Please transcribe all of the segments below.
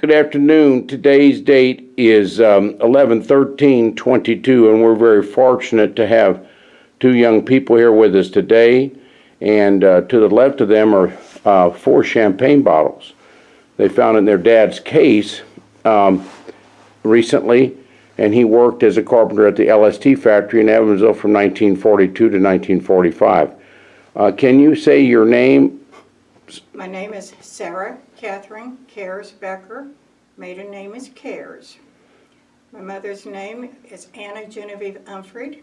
Good afternoon. Today's date is 11/13/22, and we're very fortunate to have two young people here with us today. And to the left of them are 4 champagne bottles they found in their dad's case recently, and he worked as a carpenter at the LST factory in Evansville from 1942 to 1945. Can you say your name? My name is Sara Catherine Cares Becker. Maiden name is Cares. My mother's name is Anna Genevieve Umfried.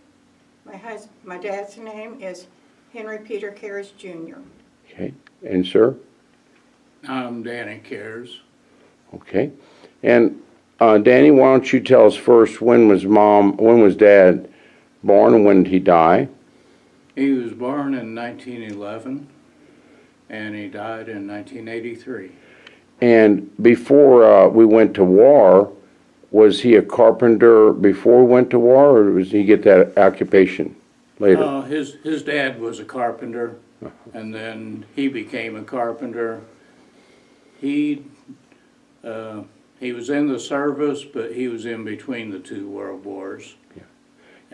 My dad's name is Henry Peter Cares Jr. Okay. And sir? I'm Danny Cares. Okay. And Danny, why don't you tell us first, when was Dad born and when did he die? He was born in 1911 and he died in 1983. And before we went to war, was he a carpenter before we went to war, or did he get that occupation later? His dad was a carpenter, and then he became a carpenter. He was in the service, but he was in between the 2 world wars. Yeah.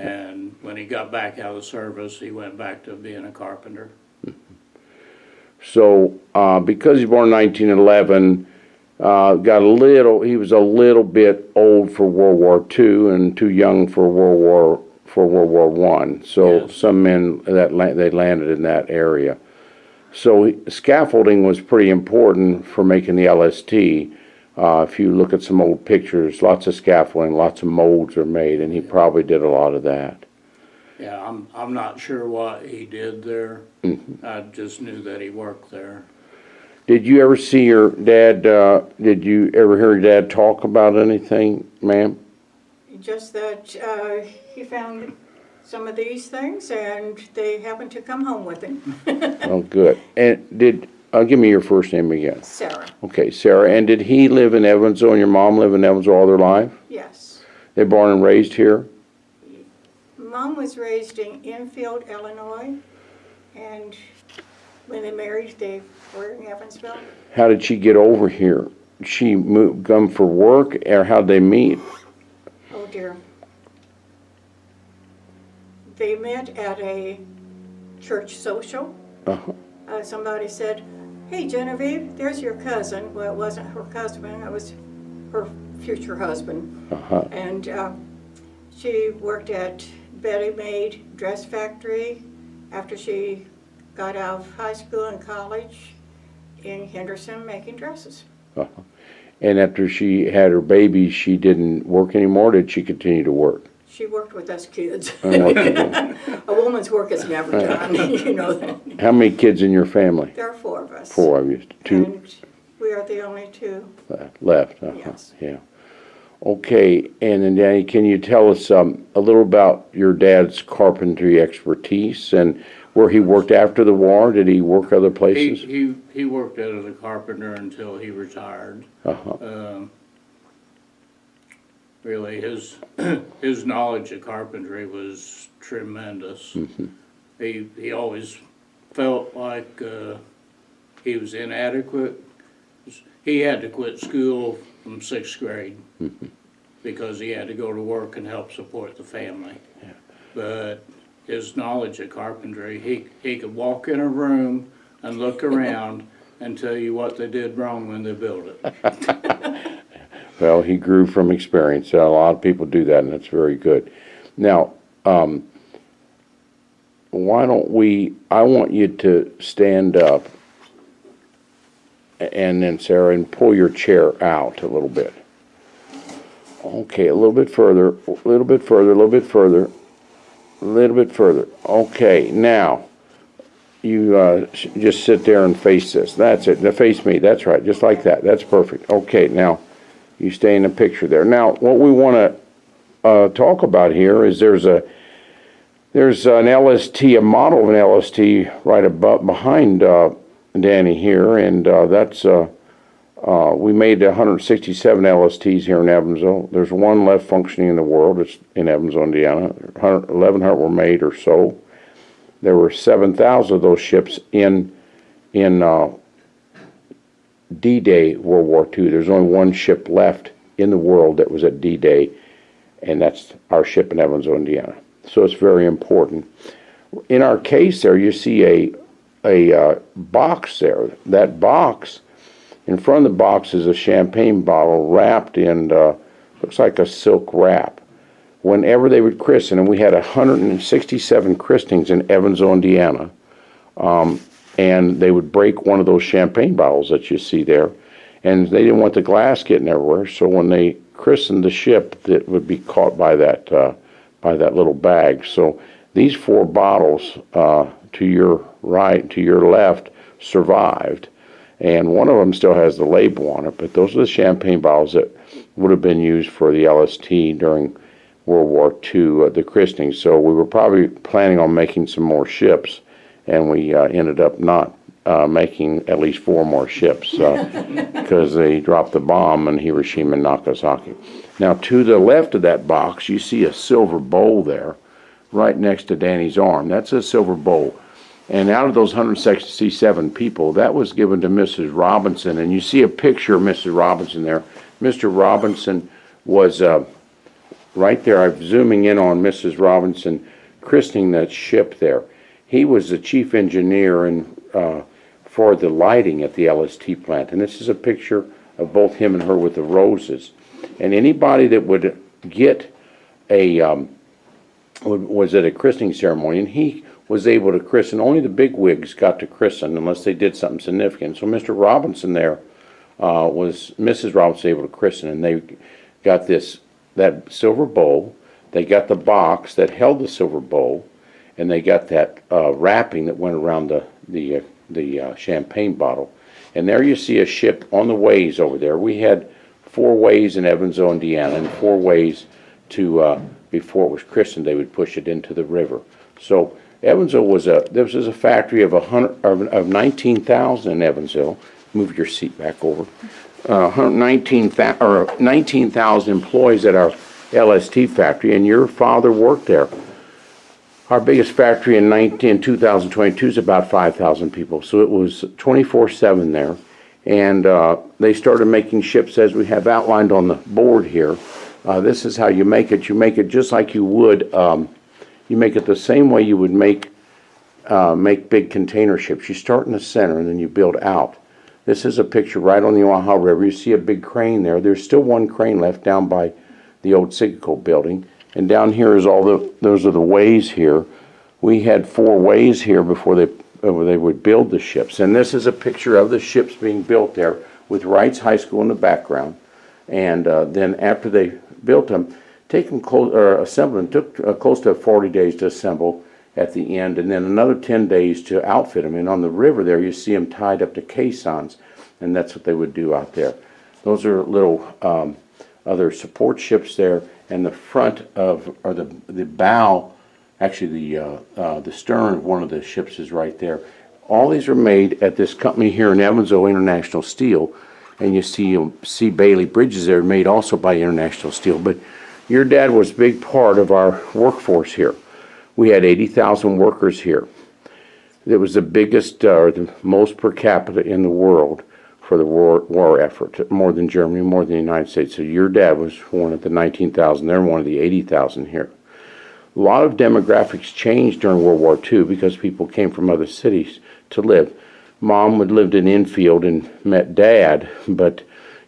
And when he got back out of the service, he went back to being a carpenter. So, because he was born in 1911, he was a little bit old for World War II and too young for World War I. So yes. Some men they landed in that area. So scaffolding was pretty important for making the LST. If you look at some old pictures, lots of scaffolding, lots of molds are made, and he probably did a lot of that. Yeah, I'm not sure what he did there. Mm-hmm. I just knew that he worked there. Did you ever see your dad, did you ever hear your dad talk about anything, ma'am? Just that he found some of these things and they happened to come home with him. Oh, good. And give me your first name again. Sarah. Okay, Sarah. And did he live in Evansville and your mom live in Evansville all their life? Yes. They born and raised here? Mom was raised in Enfield, Illinois, and when they married, they were in Evansville. How did she get over here? She come for work, or how'd they meet? Oh dear. They met at a church social. Uh-huh. Somebody said, "Hey Genevieve, there's your cousin." Well, it wasn't her cousin, it was her future husband. Uh-huh. And she worked at Betty Maid Dress Factory after she got out of high school and college in Henderson making dresses. Uh-huh. And after she had her baby, she didn't work anymore, or did she continue to work? She worked with us kids. A woman's work is never done, you know that. How many kids in your family? There are 4 of us. 4 of you. 2 And we are the only 2. left. Uh-huh. Yes. Yeah. Okay, and then Danny, can you tell us a little about your dad's carpentry expertise and where he worked after the war? Did he work other places? He worked as a carpenter until he retired. Uh-huh. Really, his knowledge of carpentry was tremendous. Mm-hmm. He always felt like he was inadequate. He had to quit school from 6th grade Mm-hmm. because he had to go to work and help support the family. Yeah. But his knowledge of carpentry, he could walk in a room and look around and tell you what they did wrong when they built it. Well, he grew from experience. A lot of people do that, and that's very good. Now, why don't I want you to stand up, and then, Sarah, and pull your chair out a little bit. Okay, a little bit further, a little bit further, a little bit further, a little bit further. Okay, now, you just sit there and face this. That's it. Now face me. That's right. Just like that. That's perfect. Okay, now, you stay in the picture there. Now, what we want to talk about here is there's an LST, a model of an LST right behind Danny here, and that's we made 167 LSTs here in Evansville. There's 1 left functioning in the world. It's in Evansville, Indiana. 1,100 were made or so. There were 7,000 of those ships in D-Day World War II. There's only one ship left in the world that was at D-Day, and that's our ship in Evansville, Indiana. So it's very important. In our case there, you see a box there. That box, in front of the box is a champagne bottle wrapped in, looks like a silk wrap. Whenever they would christen, and we had 167 christenings in Evansville, Indiana, and they would break one of those champagne bottles that you see there, and they didn't want the glass getting everywhere, so when they christened the ship, it would be caught by that little bag. So these 4 bottles, to your right, to your left, survived, and one of them still has the label on it, but those are the champagne bottles that would have been used for the LST during World War II, the christening. So we were probably planning on making some more ships, and we ended up not making at least 4 more ships because they dropped the bomb in Hiroshima and Nagasaki. Now, to the left of that box, you see a silver bowl there, right next to Danny's arm. That's a silver bowl. And out of those 167 people, that was given to Mrs. Robinson. And you see a picture of Mrs. Robinson there. Mr. Robinson was right there. I'm zooming in on Mrs. Robinson christening that ship there. He was the chief engineer for the lighting at the LST plant. And this is a picture of both him and her with the roses. And anybody that would get was at a christening ceremony, and he was able to christen. Only the big wigs got to christen unless they did something significant. So Mr. Robinson there was Mrs. Robinson able to christen, and they got that silver bowl. They got the box that held the silver bowl, and they got that wrapping that went around the champagne bottle. And there you see a ship on the ways over there. We had 4 ways in Evansville, Indiana, and 4 ways to before it was christened, they would push it into the river. So Evansville was a factory of 19,000 in Evansville. Move your seat back over. 19,000 employees at our LST factory, and your father worked there. Our biggest factory in 2022 is about 5,000 people, so it was 24/7 there. And they started making ships as we have outlined on the board here. This is how you make it. You make it just like you would. You make it the same way you would make big container ships. You start in the center and then you build out. This is a picture right on the Omaha River. You see a big crane there. There's still one crane left down by the old Sigco building. And down here is those are the ways here. We had 4 ways here before they would build the ships. And this is a picture of the ships being built there with Wrights High School in the background. And then after they built them, assemble them. Took close to 40 days to assemble at the end, and then another 10 days to outfit them. And on the river there, you see them tied up to caissons, and that's what they would do out there. Those are little other support ships there, and the front of, or the bow, actually the stern of one of the ships is right there. All these are made at this company here in Evansville, International Steel, and you see Bailey bridges there made also by International Steel. But your dad was a big part of our workforce here. We had 80,000 workers here. It was the biggest, or the most per capita in the world for the war effort, more than Germany, more than the United States. So your dad was one of the 19,000 there, one of the 80,000 here. A lot of demographics changed during World War II because people came from other cities to live. Mom had lived in Enfield and met Dad, but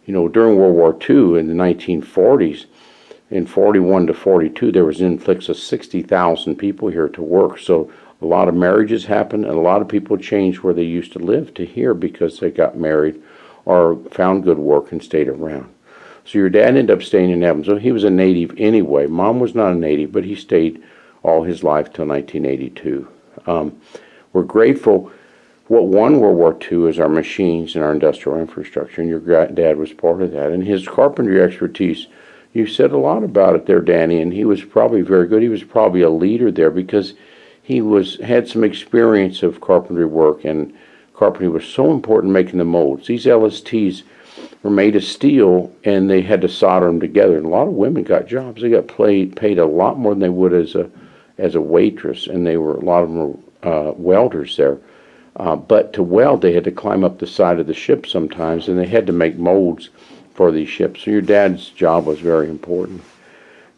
during World War II in the 1940s, in 41 to 42, there was an influx of 60,000 people here to work. So a lot of marriages happened, and a lot of people changed where they used to live to here because they got married or found good work and stayed around. So your dad ended up staying in Evansville. He was a native anyway. Mom was not a native, but he stayed all his life till 1982. We're grateful. What won World War II is our machines and our industrial infrastructure, and your dad was part of that. And his carpentry expertise, you said a lot about it there, Danny, and he was probably very good. He was probably a leader there because he had some experience of carpentry work, and carpentry was so important making the molds. These LSTs were made of steel, and they had to solder them together. And a lot of women got jobs. They got paid a lot more than they would as a waitress, and a lot of them were welders there. But to weld, they had to climb up the side of the ship sometimes, and they had to make molds for these ships. So your dad's job was very important.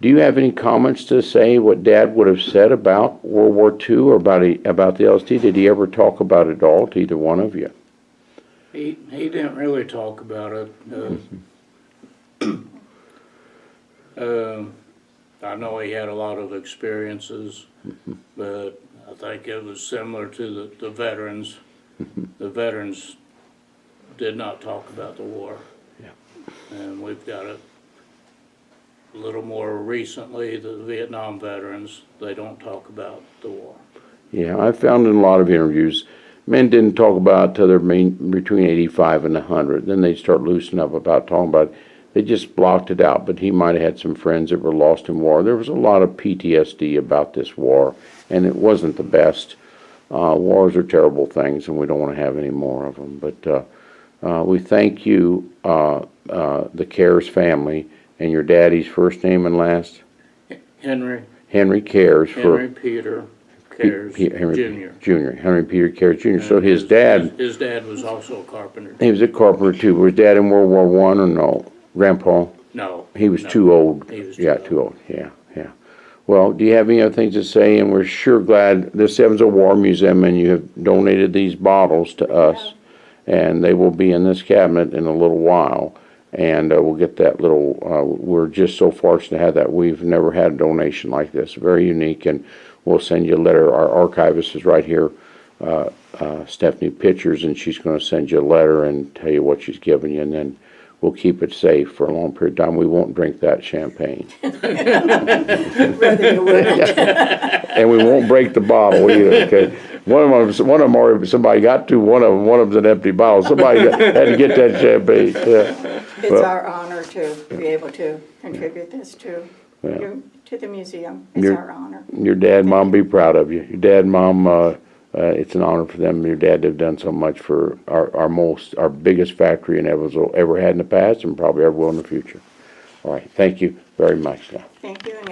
Do you have any comments to say what Dad would have said about World War II or about the LST? Did he ever talk about it at all to either one of you? He didn't really talk about it. I know he had a lot of experiences, but I think it was similar to the veterans. The veterans did not talk about the war. Yeah. And we've got it a little more recently, the Vietnam veterans, they don't talk about the war. Yeah, I found in a lot of interviews, men didn't talk about it till they're between 85 and 100. Then they'd start loosening up about talking about it. They just blocked it out, but he might have had some friends that were lost in war. There was a lot of PTSD about this war, and it wasn't the best. Wars are terrible things, and we don't want to have any more of them. But we thank you, the Cares family, and your daddy's first name and last? Henry Cares. Henry Peter Cares Jr. Henry Peter Cares Jr. So his dad... His dad was also a carpenter. He was a carpenter, too. Was Dad in World War I or no? Grandpa? No. He was too old. He was too old. Yeah. Well, do you have any other things to say? And we're sure glad this Evansville War Museum, and you have donated these bottles to us, and they will be in this cabinet in a little while. And we'll get that little, we're just so fortunate to have that. We've never had a donation like this. Very unique, and we'll send you a letter. Our archivist is right here, Stephanie Pitchers, and she's going to send you a letter and tell you what she's given you, and then we'll keep it safe for a long period of time. We won't drink that champagne. Rather you wouldn't. And we won't break the bottle either, okay? One of them already, somebody got to, one of them's an empty bottle. Somebody had to get that champagne, yeah. It's our honor to be able to contribute this to the museum. It's our honor. Your dad and mom be proud of you. Your dad and mom, it's an honor for them. Your dad have done so much for our biggest factory in Evansville ever had in the past and probably ever will in the future. All right, thank you very much now. Thank you. And